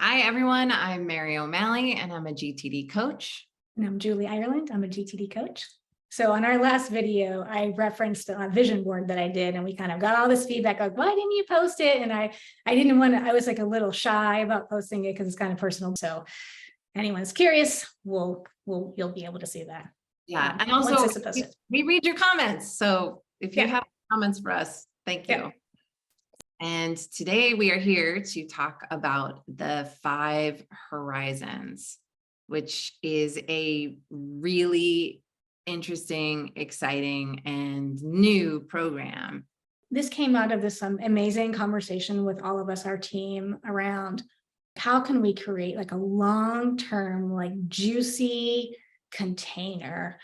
Hi, everyone. I'm Mary O'Malley, and I'm a GTD coach. And I'm Julie Ireland. I'm a GTD coach. So on our last video, I referenced a vision board that I did, and we kind of got all this feedback like, why didn't you post it? And I didn't want to, I was like a little shy about posting it because it's kind of personal. So anyone's curious, you'll be able to see that. Yeah. And once also, it's posted. we read your comments. So if you have comments for us, thank you. Yeah. And today we are here to talk about the 5 Horizons, which is a really interesting, exciting, and new program. This came out of this amazing conversation with all of us, our team, around how can we create like a long-term, like juicy container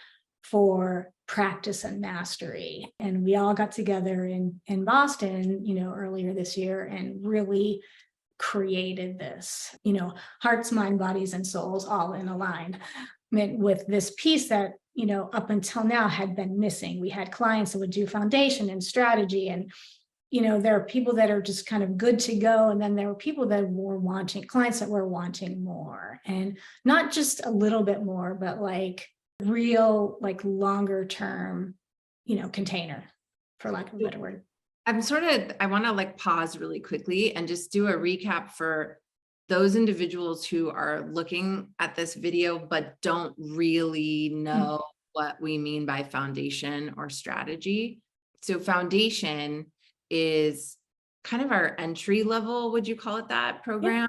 for practice and mastery. And we all got together in Boston, earlier this year and really created this, hearts, mind, bodies, and souls all in alignment with this piece that, up until now had been missing. We had clients that would do foundation and strategy, and there are people that are just kind of good to go. And then there were people that were clients that were wanting more, and not just a little bit more, but like real, like longer term, container, for lack of a better word. I want to like pause really quickly and just do a recap for those individuals who are looking at this video, but don't really know what we mean by foundation or strategy. So foundation is kind of our entry level, would you call it that, program? Yeah.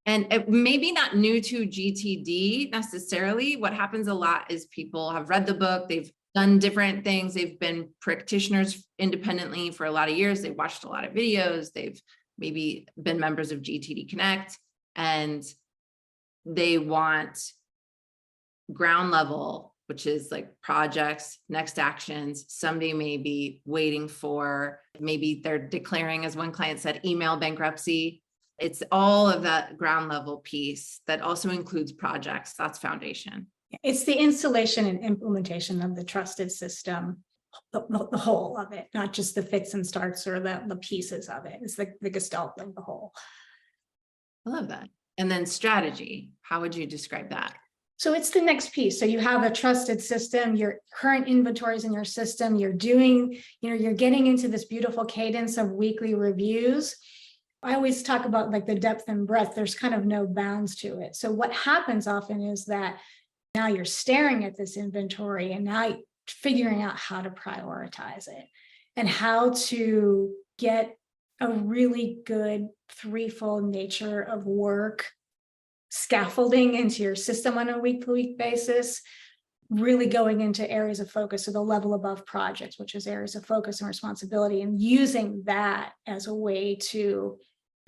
And it maybe not new to GTD necessarily. What happens a lot is people have read the book, they've done different things, they've been practitioners independently for a lot of years, they've watched a lot of videos, they've maybe been members of GTD Connect, and they want ground level, which is like projects, next actions. Somebody may be waiting for, maybe they're declaring, as one client said, email bankruptcy. It's all of that ground level piece that also includes projects. That's foundation. It's the installation and implementation of the trusted system, the whole of it, not just the fits and starts or the pieces of it. It's the gestalt of the whole. I love that. And then strategy, how would you describe that? So it's the next piece. So you have a trusted system, your current inventories in your system, you're doing, you're getting into this beautiful cadence of weekly reviews. I always talk about like the depth and breadth. There's kind of no bounds to it. So what happens often is that now you're staring at this inventory and now figuring out how to prioritize it and how to get a really good threefold nature of work scaffolding into your system on a week-to-week basis, really going into areas of focus, so the level above projects, which is areas of focus and responsibility, and using that as a way to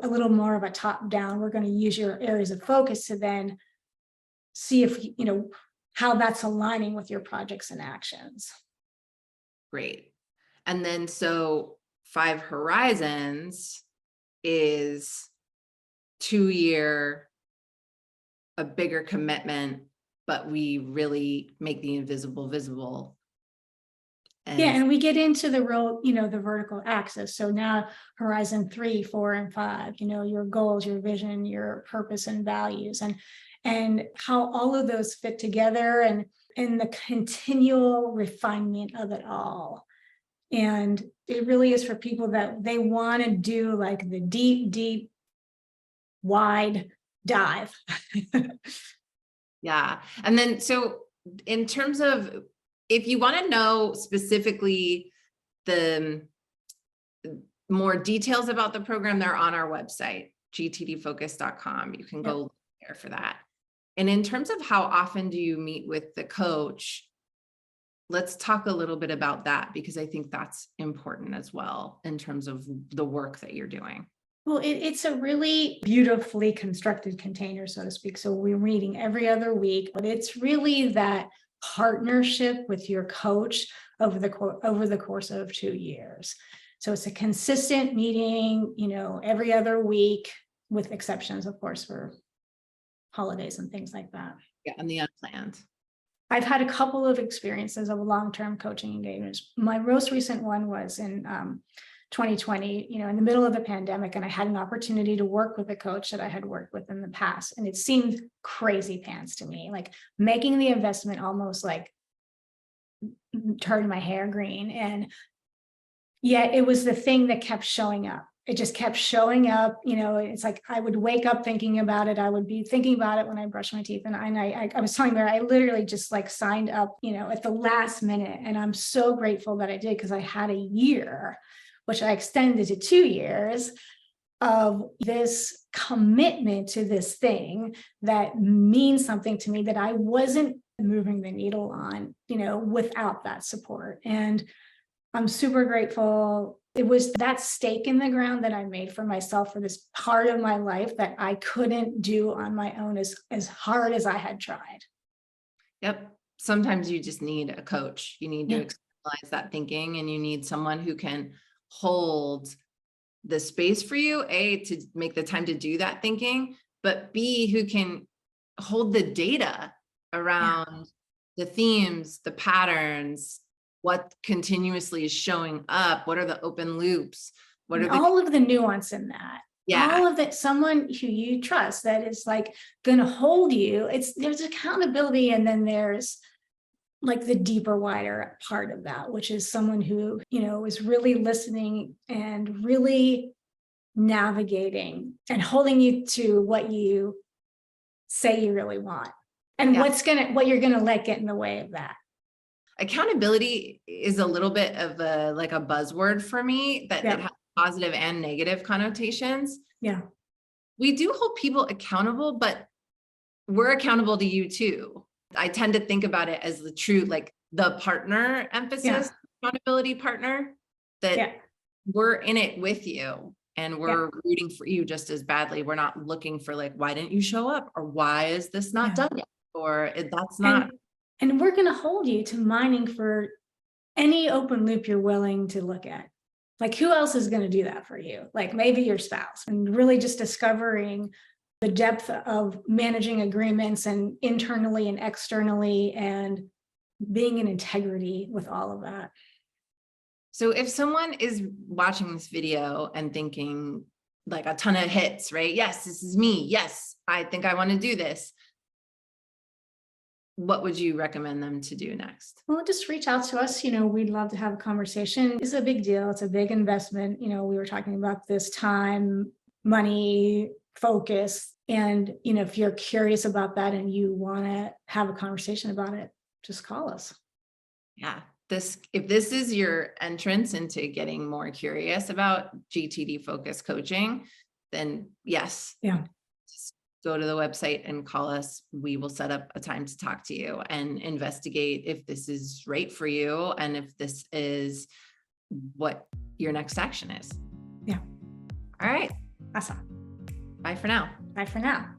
a little more of a top down. We're going to use your areas of focus to then see if, how that's aligning with your projects and actions. Great. And then so 5 Horizons is 2-year, a bigger commitment, but we really make the invisible visible. And we get into the real, the vertical axis. So now Horizon 3, 4, and 5, your goals, your vision, your purpose and values, and how all of those fit together, and the continual refinement of it all. And it really is for people that they want to do like the deep, wide dive. Yeah. And then, so in terms of, if you want to know specifically the more details about the program, they're on our website, gtdfocus.com. You can go there for that. And in terms of how often do you meet with the coach, let's talk a little bit about that, because I think that's important as well in terms of the work that you're doing. Well, it's a really beautifully constructed container, so to speak. So we're meeting every other week, but it's really that partnership with your coach over the course of 2 years. So it's a consistent meeting, every other week, with exceptions, of course, for holidays and things like that. Yeah, and the unplanned. I've had a couple of experiences of long-term coaching engagements. My most recent one was in 2020, in the middle of the pandemic, and I had an opportunity to work with a coach that I had worked with in the past. And it seemed crazy pants to me, like making the investment almost like turned my hair green. And yet it was the thing that kept showing up. It just kept showing up. It's like I would wake up thinking about it. I would be thinking about it when I brush my teeth. And I was telling her, I literally just like signed up, at the last minute. And I'm so grateful that I did, because I had a year, which I extended to 2 years, of this commitment to this thing that means something to me that I wasn't moving the needle on, without that support. And I'm super grateful. It was that stake in the ground that I made for myself for this part of my life that I couldn't do on my own as hard as I had tried. Yep. Sometimes you just need a coach. You need to Yeah. externalize that thinking, and you need someone who can hold the space for you, A, to make the time to do that thinking, but B, who can hold the data around the themes, the patterns, what continuously is showing up, what are the open loops, what are And the, all of the nuance in that. yeah, All of that, someone who you trust that is like going to hold you. There's accountability, and then there's like the deeper, wider part of that, which is someone who, is really listening and really navigating and holding you to what you say you really want, and Yeah. what you're gonna let get in the way of that. accountability is a little bit of a buzzword for me, that Yeah. it has positive and negative connotations. Yeah. We do hold people accountable, but we're accountable to you too. I tend to think about it as the true, like the partner emphasis, accountability partner, that Yeah. we're in it with you and we're rooting for you just as badly. We're not looking for like, why didn't you show up? Or why is this not done yet? Or that's not. And we're going to hold you to mining for any open loop you're willing to look at. Like, who else is going to do that for you? Like maybe your spouse, and really just discovering the depth of managing agreements and internally and externally, and being in integrity with all of that. So if someone is watching this video and thinking like a ton of hits, right? Yes, this is me. Yes, I think I want to do this. What would you recommend them to do next? Well, just reach out to us. We'd love to have a conversation. It's a big deal. It's a big investment. We were talking about this time, money, focus. And, if you're curious about that and you want to have a conversation about it, just call us. Yeah. If this is your entrance into getting more curious about GTD focused coaching, then yes. Yeah. Just go to the website and call us. We will set up a time to talk to you and investigate if this is right for you and if this is what your next action is. Yeah. All right. Awesome. Bye for now. Bye for now.